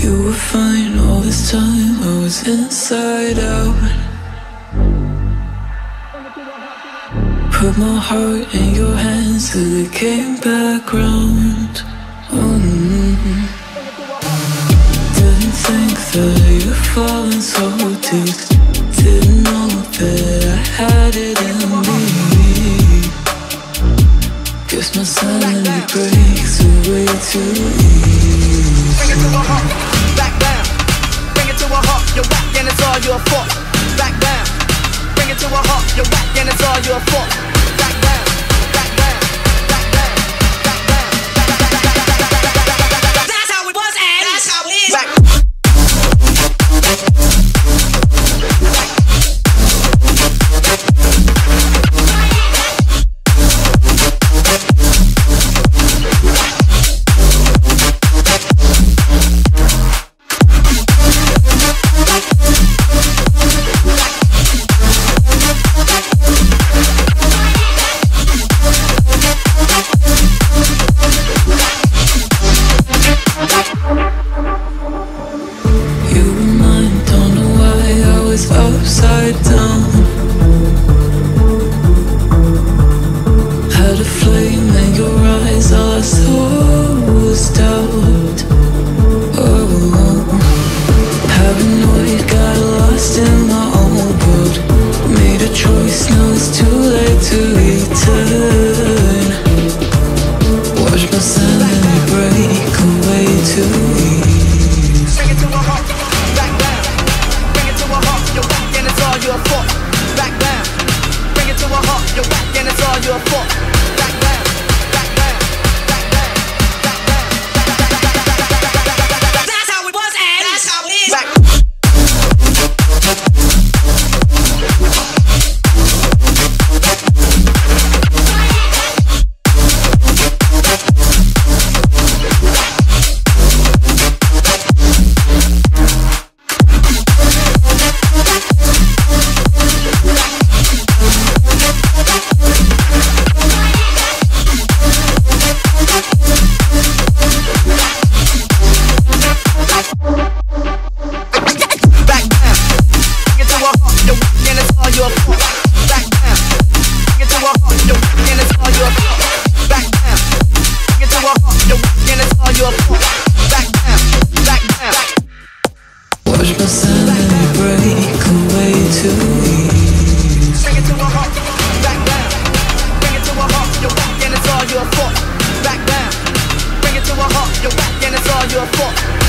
You were fine all this time, I was inside out. Put my heart in your hands till it came back round. Didn't think that you'd fallen so deep. Didn't know that I had it in me. Guess my sanity breaks away too easy. Bring it to a halt, back down. Bring it to a halt, you're whack and it's all your fault. Back down. Bring it to a halt, you're whack and it's all your fault. Back down, back down, back down, back down. That's how it was and that's how it is. Back. Upside down, had a flame in your eyes, all I saw was doubt. Oh, paranoid, got lost in my own world. Made a choice, now it's too late to return. Watch my sanity break away too easy. Bring it to a halt, back down. Bring it to a halt, you're whack and it's all your fault. Back down. Bring it to a halt, you're whack and it's all your fault. Back down, back down, back down, back down. That's how it was and that's how it is. Back. Watch my sanity break away too easy. Bring it to a halt, back down. Bring it to a halt, you're whack and it's all your fault. Back down. Bring it to a halt, you're whack and it's all your fault.